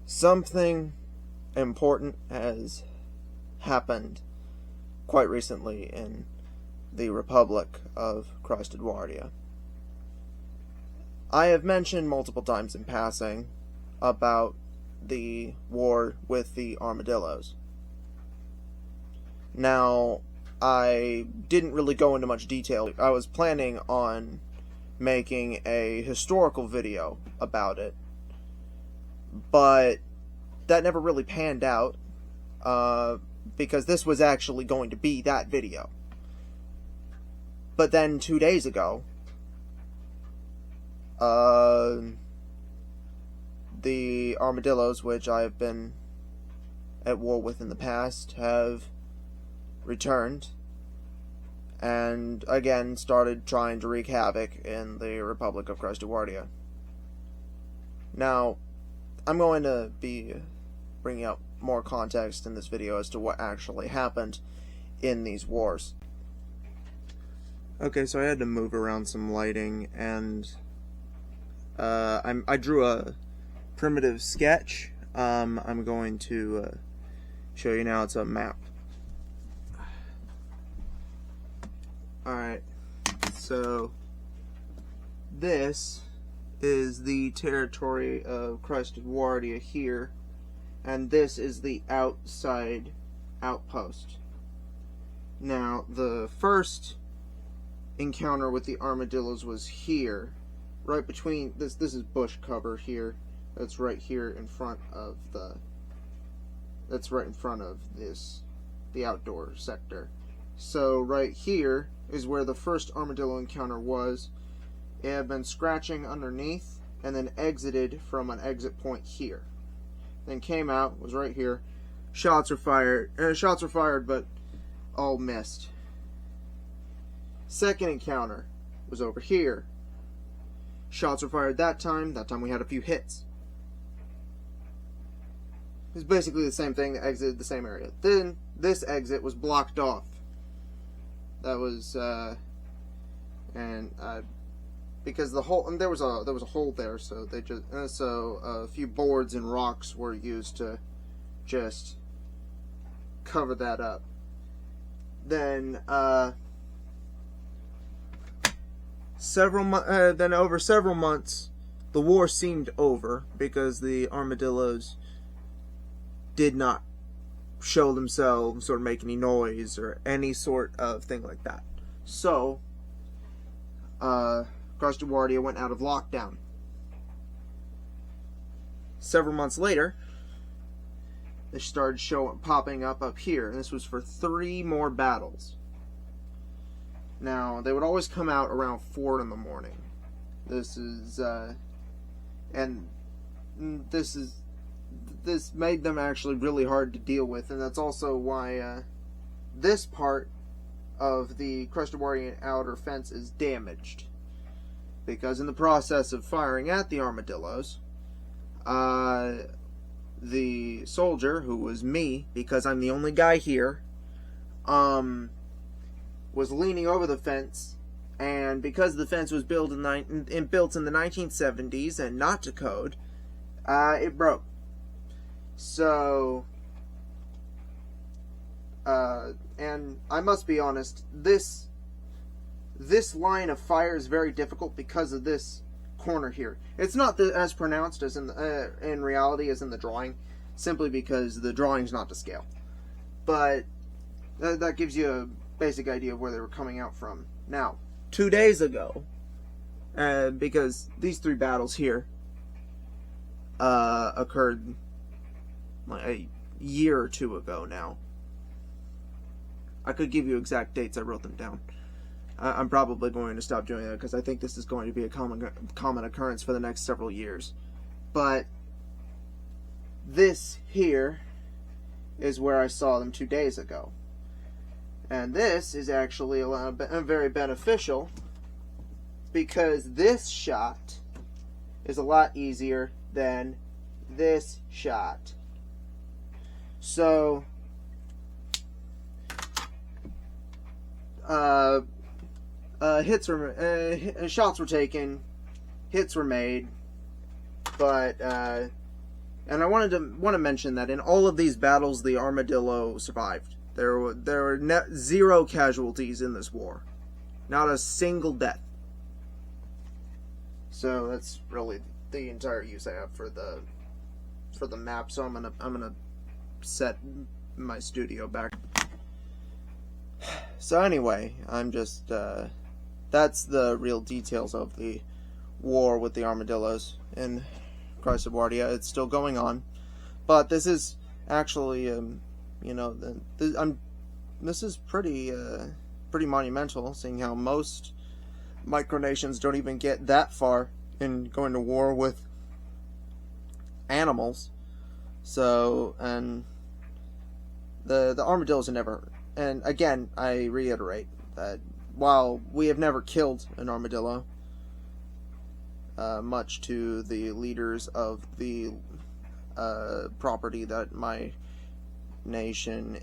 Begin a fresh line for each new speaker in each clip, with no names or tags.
Something important has happened quite recently in the Republic of Christedwardian. I have mentioned multiple times in passing about the war with the Armadillos. Now, I didn't really go into much detail. I was planning on making a historical video about it, but that never really panned out, because this was actually going to be that video. But then 2 days ago, the Armadillos, which I have been at war with in the past, have returned and again started trying to wreak havoc in the Republic of Christedwardian. Now, I'm going to be bringing up more context in this video as to what actually happened in these wars. Okay, so I had to move around some lighting, and I drew a primitive sketch. I'm going to show you now. It's a map. Alright, so this is the territory of Christedwardian here, and this is the outside outpost. Now, the first encounter with the Armadillos was here, right between this is bush cover here. That's right here in front of the outdoor sector. So right here is where the first armadillo encounter was. It had been scratching underneath and then exited from an exit point here. Then came out, was right here. Shots were fired, but all missed. Second encounter was over here. Shots were fired that time. That time we had a few hits. It was basically the same thing that exited the same area. Then this exit was blocked off. That was because the hole, and there was a hole there, so they just so a few boards and rocks were used to just cover that up. Then over several months, the war seemed over because the Armadillos did not show themselves or make any noise or any sort of thing like that. So, Christedwardian went out of lockdown. Several months later, they started popping up here, and this was for 3 more battles. Now, they would always come out around 4 in the morning. This made them actually really hard to deal with, and that's also why this part of the Christedwardian outer fence is damaged. Because in the process of firing at the Armadillos, the soldier, who was me, because I'm the only guy here, was leaning over the fence, and because the fence was built in the 1970s and not to code, it broke. So, and I must be honest, this line of fire is very difficult because of this corner here. It's not as pronounced as in reality as in the drawing, simply because the drawing's not to scale. But that gives you a basic idea of where they were coming out from. Now, 2 days ago, because these 3 battles here occurred like a year or 2 ago now. I could give you exact dates. I wrote them down. I'm probably going to stop doing that because I think this is going to be a common occurrence for the next several years. But this here is where I saw them 2 days ago. And this is actually very beneficial because this shot is a lot easier than this shot. So, shots were taken, hits were made, but And I want to mention that in all of these battles, the armadillo survived. There were zero casualties in this war, not a single death. So that's really the entire use I have for the map. So I'm gonna set my studio back. So anyway, I'm just that's the real details of the war with the armadillos in Christedwardia. It's still going on, but this is actually this is pretty monumental, seeing how most micronations don't even get that far in going to war with animals. So, and the armadillos are never, and again, I reiterate that while we have never killed an armadillo, much to the leaders of the property that my nation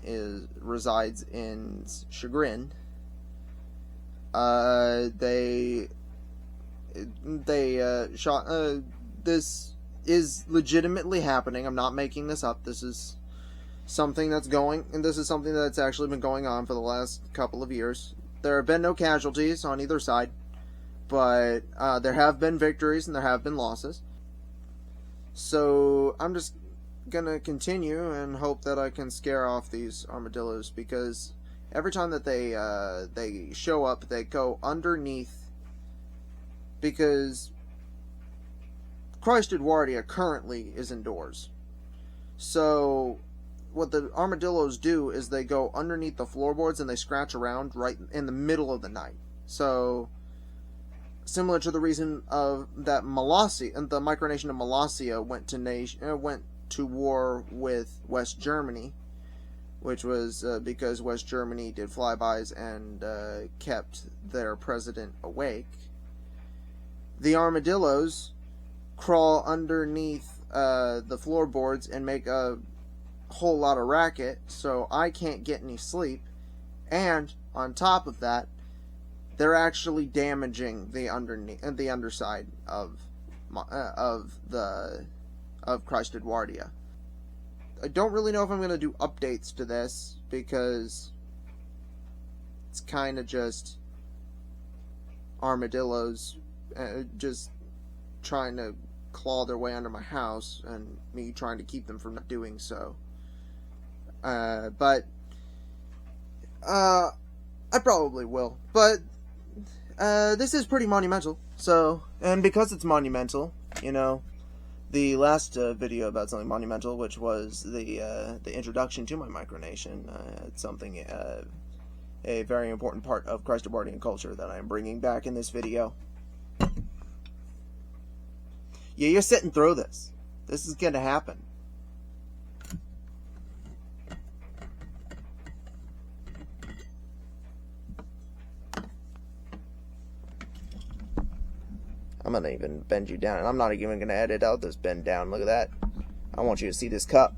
resides in chagrin, they shot. This is legitimately happening. I'm not making this up. This is something that's going, and this is something that's actually been going on for the last couple of years. There have been no casualties on either side, but there have been victories and there have been losses. So I'm just gonna continue and hope that I can scare off these armadillos, because every time that they show up, they go underneath, because Christedwardia currently is indoors. So what the armadillos do is they go underneath the floorboards and they scratch around right in the middle of the night. So similar to the reason of that Molossia and the micronation of Molossia went to war with West Germany, which was because West Germany did flybys and kept their president awake. The armadillos crawl underneath the floorboards and make a whole lot of racket, so I can't get any sleep. And on top of that, they're actually damaging the underside of Christedwardia. I don't really know if I'm going to do updates to this, because it's kind of just armadillos just trying to claw their way under my house, and me trying to keep them from not doing so. But I probably will. But this is pretty monumental. So, and because it's monumental, the last video about something monumental, which was the introduction to my micronation, it's something a very important part of Christedwardian culture that I am bringing back in this video. Yeah, you're sitting through this. This is gonna happen. I'm gonna even bend you down, and I'm not even gonna edit out this bend down. Look at that. I want you to see this cup.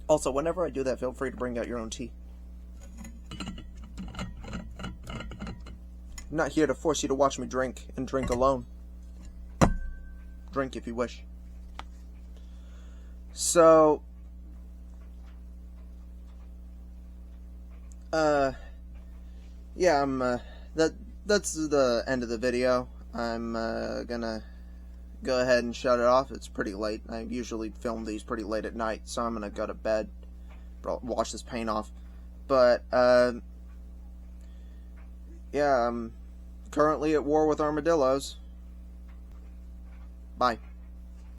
Also, whenever I do that, feel free to bring out your own tea. I'm not here to force you to watch me drink and drink alone. Drink if you wish. So, Yeah, that's the end of the video. I'm gonna go ahead and shut it off. It's pretty late. I usually film these pretty late at night, so I'm gonna go to bed, wash this paint off. But yeah, I'm currently at war with armadillos. Bye.